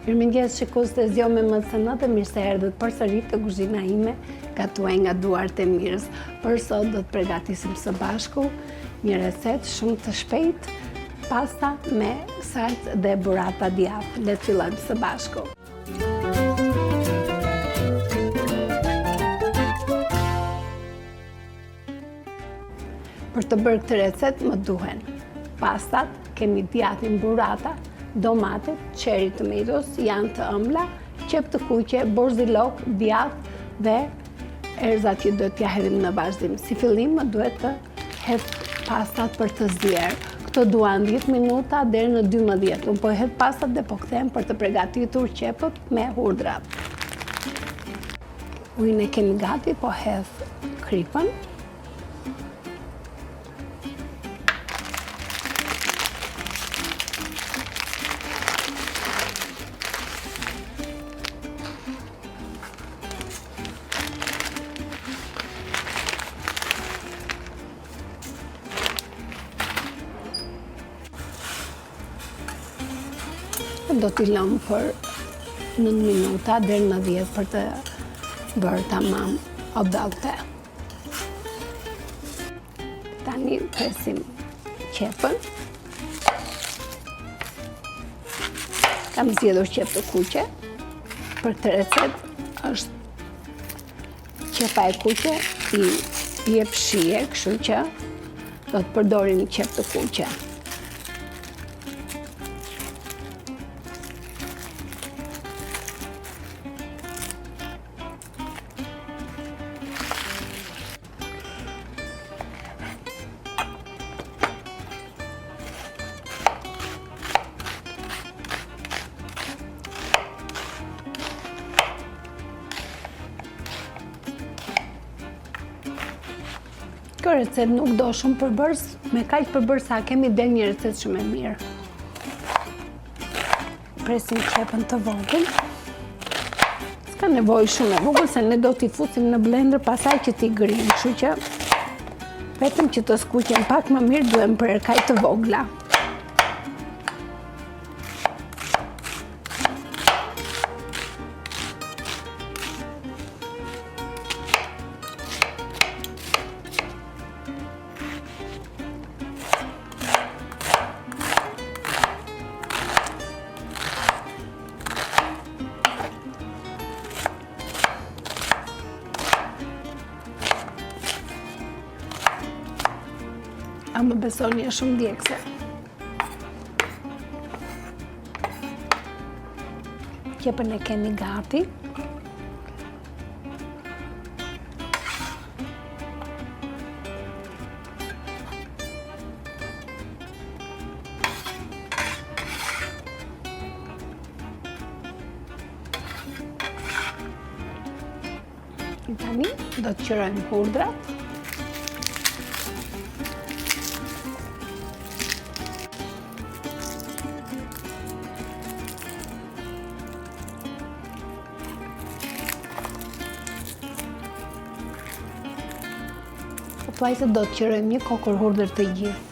Mirëmëngjes shikues të Zgjo me MCN, të mirë se erdhët përsëri te kuzhina ime, gatuar nga duart e Mirës. Për sot do të përgatisim së bashku një recetë shumë të shpejtë, pasta me salcë dhe burrata djathtë. Le të fillojmë së bashku. Për të bërë këtë recetë më duhen pastat, kemi djathin burrata, domatet, qeri tomatos, janë të ëmbla, qep të kuqe, borzilok, djath dhe erëzat që do t'ja hedhim në vazhdim. Si fillim më duhet të hedh pastat për të zier. Këto duan 10 minuta deri në 12. Unë po hedh pastat dhe po kthehem për të përgatitur qepët me hudrat. Ujin e kemi gati, po hedh kripën. Do t'i lëmë për 9 minuta deri në 10 për të bërë tamam odalte. Tani presim qepën. Kam zgjedhur qep të kuqe. Për këtë recetë është qepa e kuqe i jep shije, kështu që do të përdorim qep të kuqe. Kjo recetë nuk do shumë përbërës, me kaq përbërës sa kemi del një recetë shumë e mirë. Presim qepën të vogël. S'ka nevojë shumë e vogël, se ne do t'i fusim në blender pasaj që t'i grim, kështu që vetëm që të skuqen pak më mirë duhem për kaq të vogla. A më besoni, është shumë djegëse. Qepën e kemi gati. Tani do të qërojmë hudrat. Thuajse do të qërojmë një kokër hudër të gjithë.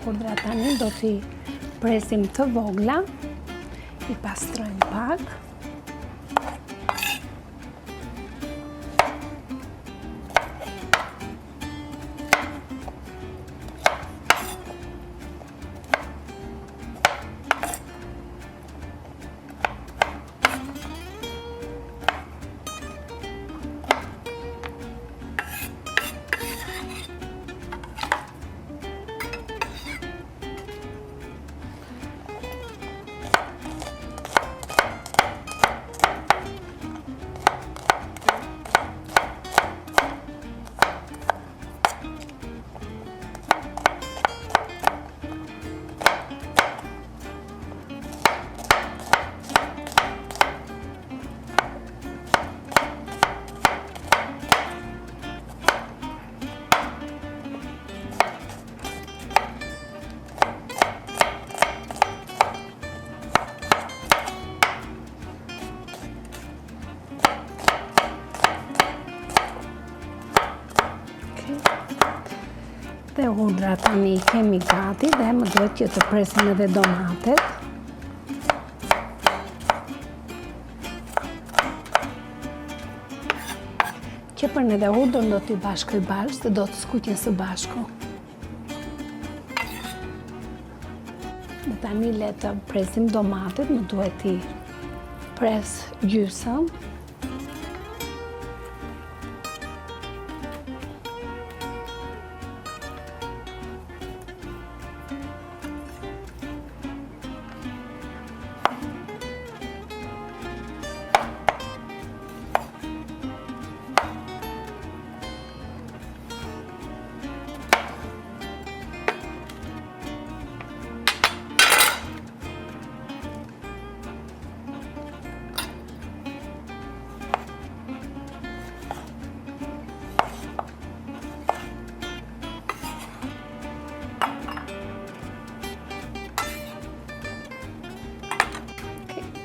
Hudrat tani do t'i presim të vogla, i pastrojmë pak. ëndra tani kemi gati dhe më duhet që të presim edhe domatet. Qepën edhe hudrën do t'i bashkoj bashkë dhe do të skuqen së bashku. Dhe tani le të presim domatet, më duhet t'i pres gjysëm.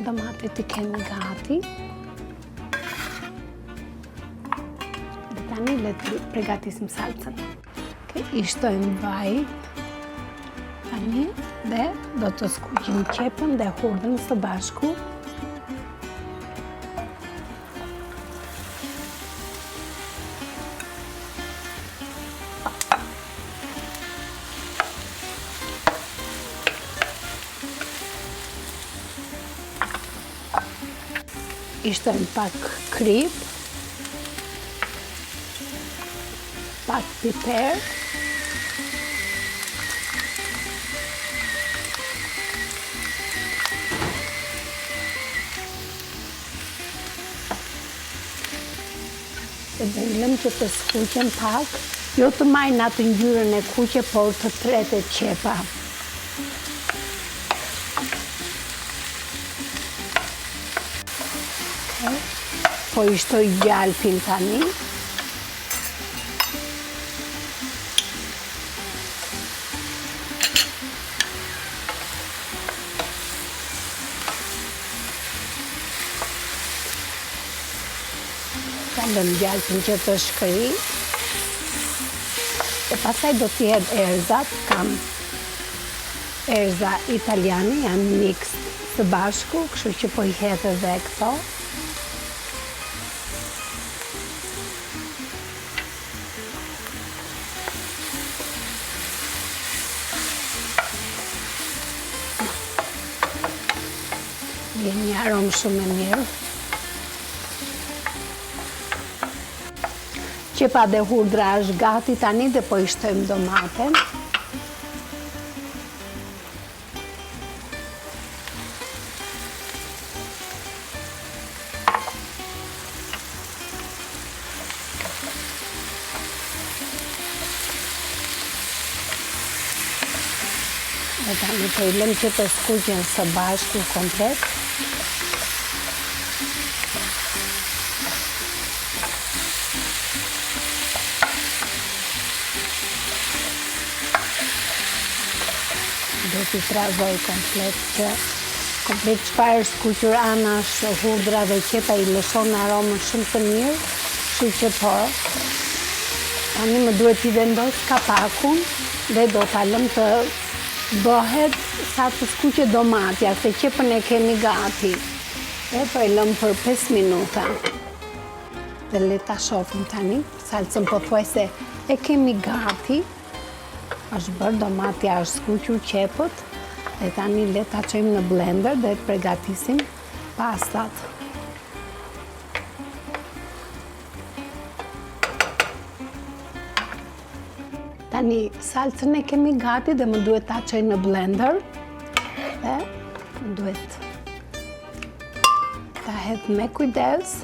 Domatet i kemi gati. Dhe tani le të përgatisim salcën. I shtojmë vaj tani dhe do të skuqim qepën dhe hudrën së bashku. I shtojmë pak krip, pak piper, dhe lëm që të skuqen pak, jo të majnë atë ngjyrën e kuqe, por të tretet qepa. Po i shtoj gjalpin tani. Ta lëm gjalpin që të shkëri. E pastaj do t'i hedh erëzat. Kam erëza italiane, janë mix së bashku, kështu që po i hedh edhe këto. Vjen një aromë shumë e mirë. Qepa dhe hudra është gati tani dhe po i shtojmë domaten. Dhe tani po i lëm që të skuqen së bashku komplet. Do t'i trazoj komplet çfarë skuqur anash, hudra dhe qepa i lëshon aromën shumë të mirë, kështu që po. Tani më duhet t'i vendos kapakun dhe do t'a lëm të bëhet sa të skuqe domatja, se qepën e kemi gati. Dhe po e lëm për 5 minuta. Dhe le ta shohim tani, salcën pothuajse e kemi gati. Është bërë domatja, është skuqur qepët, dhe tani le ta çojmë në blender dhe të përgatisim pastat. Tani salcën e kemi gati dhe më duhet ta çoj në blender dhe më duhet ta hedh me kujdes.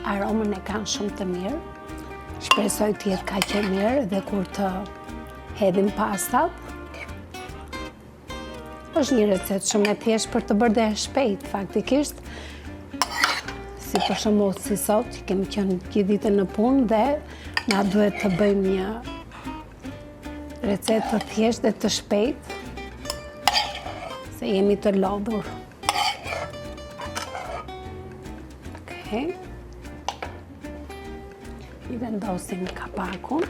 Aromën e kanë shumë të mirë. Shpresoj të jetë kaq e mirë dhe kur të hedhim pastat. Është një recetë shumë e thjeshtë për të bërë dhe shpejt, faktikisht. Si për shembull si sot, që kemi qenë gjithë ditën në punë dhe Na duhet të bëjmë një recetë të thjeshtë dhe të shpejtë, se jemi të lodhur. Okej. I vendosim kapakun.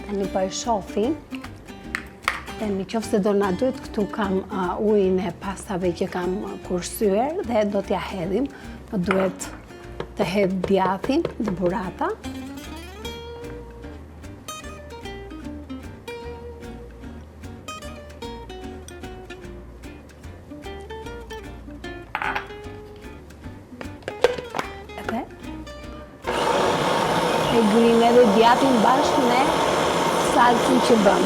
Tani po e shofi, dhe në qoftë se do na duhet, këtu kam ujin e pastave që kam kursyer dhe do t'ja hedhim. Më duhet të hedh djathin dhe burata. Edhe e grime edhe djathin bashkë me salcën që bëm.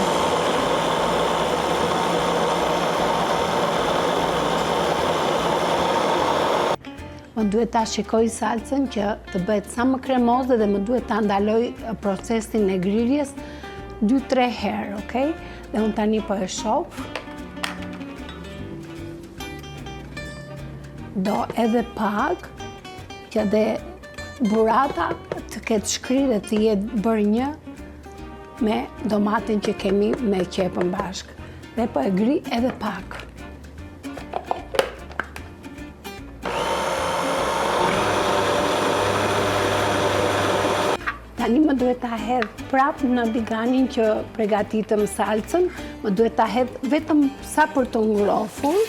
Më duhet ta shikoj salcën që të bëhet sa më kremoze dhe më duhet ta ndaloj procesin e griljes 2-3 herë, okay? Dhe unë tani po e shoh. Do edhe pak që dhe burata të ketë shkrirë dhe të jetë bërë një me domatin që kemi me qepën bashkë. Dhe po e gri edhe pak. Tani më duhet ta hedh prapë në tiganin që përgatitëm salcën, më duhet ta hedh vetëm sa për të ngrohur.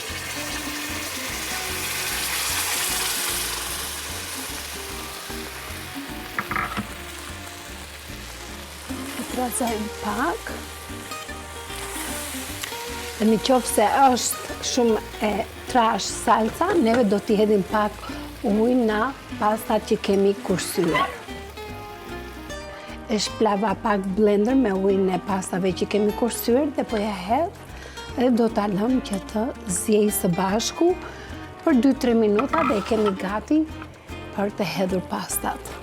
Trazojmë pak. Dhe në qoftë se është shumë e trash salca, neve do t'i hedhim pak ujë në pastat që kemi kursyer. E shplava pak blender me ujin e pastave që kemi kursyer dhe po ja hedh dhe do t'a lëm që të zjejë së bashku për 2-3 minuta dhe e kemi gati për të hedhur pastat.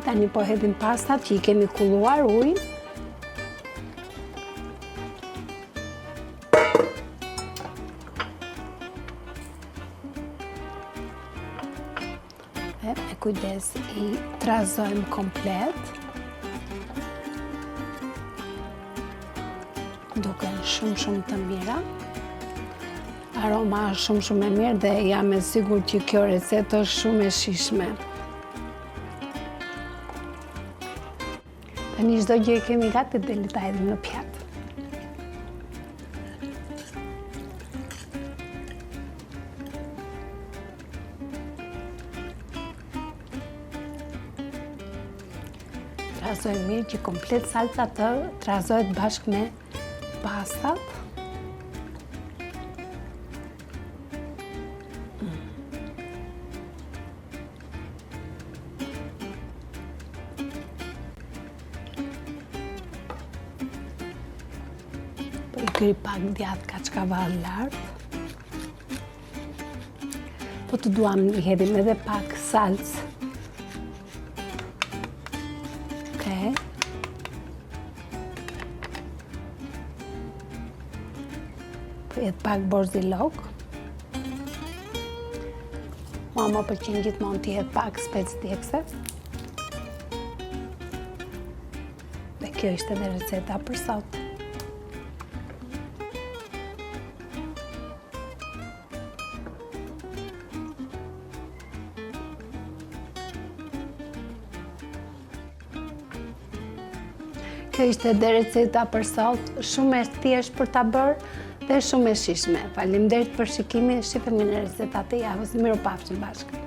Tani po hedhim pastat që i kemi kulluar ujin. Dhe me kujdes i trazojmë komplet. Duken shumë të mira. Aroma është shumë e mirë dhe jam e sigurt që kjo recetë është shumë e shijshme. Tani çdo gjë e kemi gati dhe le ta hedhim në piatë. Trazoj mirë që komplet salca të trazohet bashkë me pastat. I pak djath kaçkavall lartë. Po të duam i hedhim edhe pak salcë. Okej. Po jetë pak borzilok. Mua më pëlqen gjithmonë të jetë pak specë djegëse. Dhe kjo ishte edhe receta për sot. Kjo ishte edhe receta për sot, shumë e thjeshtë për ta bërë dhe shumë e shijshme. Faleminderit për shikimin, shihemi në recetat e javës. Mirupafshim bashkë.